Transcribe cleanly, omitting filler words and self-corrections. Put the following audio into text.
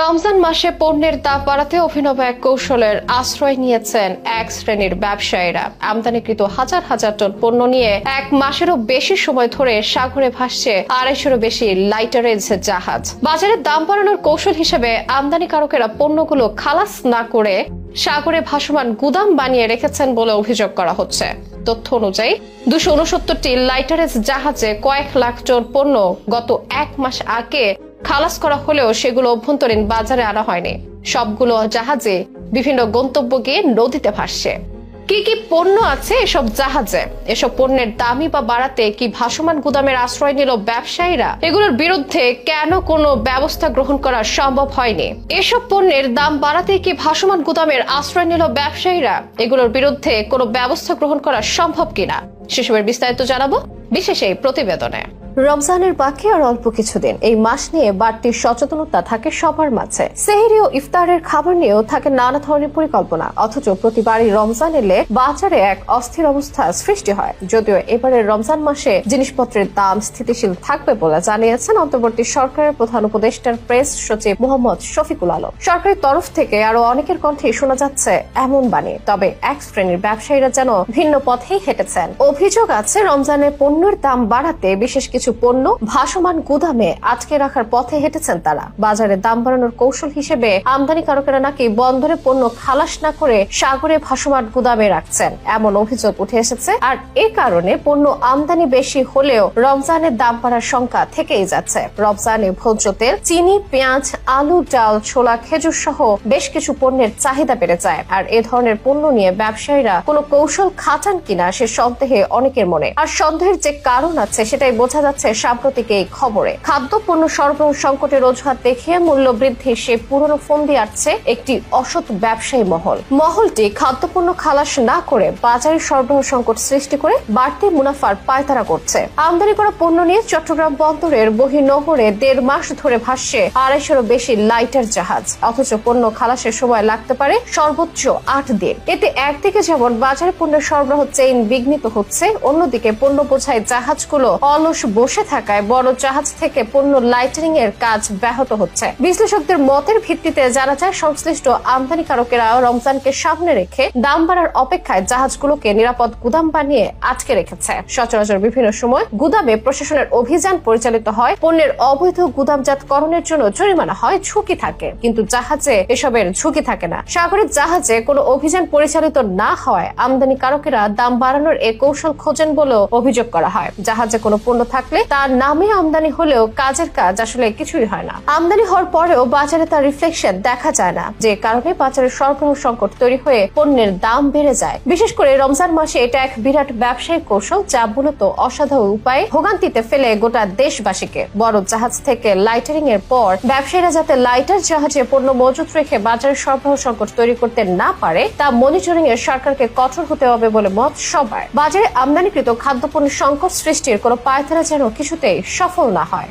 রমজান মাসে পণ্যের দাম বাড়াতে অভিনব এক কৌশলের আশ্রয় নিয়েছেন এক শ্রেণীর ব্যবসায়ীরা। আমদানিকৃত হাজার হাজার টন পণ্য নিয়ে এক মাসেরও বেশি সময় ধরে সাগরে ভাসছে 250-এরও বেশি লাইটারেজ জাহাজ। বাজারের দাম বাড়ানোর কৌশল হিসেবে আমদানিকারকেরা পণ্যগুলো খালাস না করে সাগরে ভাসমান গুদাম বানিয়ে রেখেছেন বলে অভিযোগ করা হচ্ছে। তথ্য অনুযায়ী 269টি লাইটারেজ জাহাজে কয়েক লাখ টন পণ্য গত এক মাস আগে খালাস করা হলেও সেগুলো অভ্যন্তরীণ বাজারে আনা হয়নি। সবগুলো জাহাজে বিভিন্ন গন্তব্য গিয়ে নদীতে ভাসছে। কি কি পণ্য আছে এসব জাহাজে, এসব পণ্যের দামই বা বাড়াতে কি ভাসমান গুদামের আশ্রয় নিল ব্যবসায়ীরা? এগুলোর বিরুদ্ধে কেন কোনো ব্যবস্থা গ্রহণ করা সম্ভব হয়নি? এসব পণ্যের দাম বাড়াতে কি ভাসমান গুদামের আশ্রয় নিল ব্যবসায়ীরা? এগুলোর বিরুদ্ধে কোনো ব্যবস্থা গ্রহণ করা সম্ভব কিনা সেসবের বিস্তারিত জানাবো বিশেষ এই প্রতিবেদনে। রমজানের বাকি আর অল্প কিছুদিন। এই মাস নিয়ে বাড়তি সচেতনতা থাকে সবার মাঝে। সেহরি ও ইফতারের খাবার নিয়েও থাকে নানা ধরনের পরিকল্পনা। অথচ প্রতিবারই রমজান এলে বাজারে এক অস্থির অবস্থা সৃষ্টি হয়। যদিও এবারের রমজান মাসে জিনিসপত্রের দাম স্থিতিশীল থাকবে বলে জানিয়েছেন অন্তর্বর্তী সরকারের প্রধান উপদেষ্টার প্রেস সচিব মোহাম্মদ শফিকুল আলম। সরকারের তরফ থেকে আরো অনেকের কণ্ঠে শোনা যাচ্ছে এমন বাণী। তবে এক শ্রেণীর ব্যবসায়ীরা যেন ভিন্ন পথেই হেঁটেছেন। অভিযোগ আছে রমজানের পণ্যের দাম বাড়াতে বিশেষ কিছু পণ্য ভাসমান গুদামে আটকে রাখার পথে হেঁটেছেন তারা। বাজারে দাম বাড়ানোর কৌশল হিসেবে আমদানিকারকেরা নাকি বন্দরে পণ্য খালাস না করে সাগরে ভাসমান গুদামে রাখছেন, এমন অভিযোগ উঠে এসেছে। আর এ কারণে পণ্য আমদানি বেশি হলেও রমজানের দাম বাড়ার শঙ্কা থেকেই যাচ্ছে। রমজানে ভোজ্য তেল, চিনি, পেঁয়াজ, আলু, ডাল, ছোলা, খেজুর সহ বেশ কিছু পণ্যের চাহিদা বেড়ে যায়। আর এ ধরনের পণ্য নিয়ে ব্যবসায়ীরা কোনো কৌশল খাটান কিনা সে সন্দেহে অনেকের মনে। আর সন্দেহের যে কারণ আছে সেটাই বোঝা যাচ্ছে সাম্প্রতিক এই খবরে। খাদ্য পণ্য সরবরাহ সংকটের অজুহাত দেখিয়ে মূল্য বৃদ্ধি সে পুরনো ফন্দি আসছে একটি অসৎ ব্যবসায়ী মহলটি খাদ্যপণ্য খালাস না করে বাজারে সরবরাহ সংকট সৃষ্টি করে বাড়তি মুনাফার পায়তারা করছে। আমদানি করা পণ্য নিয়ে চট্টগ্রাম বন্দরের বহির্নোঙরে 1.5 মাস ধরে ভাসছে 250-এরও বেশি লাইটার জাহাজ। অথচ পণ্য খালাসের সময় লাগতে পারে সর্বোচ্চ 8 দিন। এতে একদিকে যেমন বাজারে পণ্যের সরবরাহ চেইন বিঘ্নিত হচ্ছে, অন্যদিকে পণ্য বোঝাই জাহাজগুলো অলস বসে থাকায় বড় জাহাজ থেকে পণ্য লাইটারিং এর কাজ ব্যাহত হচ্ছে। বিশ্লেষকদের মতের ভিত্তিতে জানা যায় সংশ্লিষ্ট আমদানিকারকেরা রমজানকে সামনে রেখে দাম বাড়ার অপেক্ষায় জাহাজগুলোকে নিরাপদ গুদাম বানিয়ে আটকে রেখেছে। সচরাচর বিভিন্ন সময় গুদামে প্রশাসনের অভিযান পরিচালিত হয়, পণ্যের অবৈধ গুদামজাতকরণের জন্য জরিমানা হয়, ঝুঁকি থাকে। কিন্তু জাহাজে এসবের ঝুঁকি থাকে না। সাগরের জাহাজে কোনো অভিযান পরিচালিত না হয় আমদানিকারকেরা দাম বাড়ানোর এ কৌশল খোঁজেন বলেও অভিযোগ করা হয়। জাহাজে কোনো পণ্য থাকলে তার নামে আমদানি হলেও কাজের কাজ আসলে কিছুই হয় না। আমদানি হওয়ার পরেও বাজারে তার রিফ্লেকশন দেখা যায় না, যে কারণে বাজারে সরবরাহ সংকট তৈরি হয়ে পণ্যের দাম বেড়ে যায়। বিশেষ করে রমজান মাসে এটা এক বিরাট ব্যবসায়িক কৌশল, যা মূলত অসাধু উপায়ে ভোগান্তিতে ফেলে গোটা দেশবাসীকে। বড় জাহাজ থেকে লাইটারিং এর পর ব্যবসায়ীরা যাতে লাইটার জাহাজে পণ্য মজুত রেখে বাজারে সরবরাহ সংকট তৈরি করতে না পারে তা মনিটরিং এর সরকারকে কঠোর হতে হবে বলে মত সবার। বাজারে আমদানিকৃত খাদ্যপণ্যের সংকট সৃষ্টির কোনো পায়তারা যেন কিছুতেই সফল না হয়।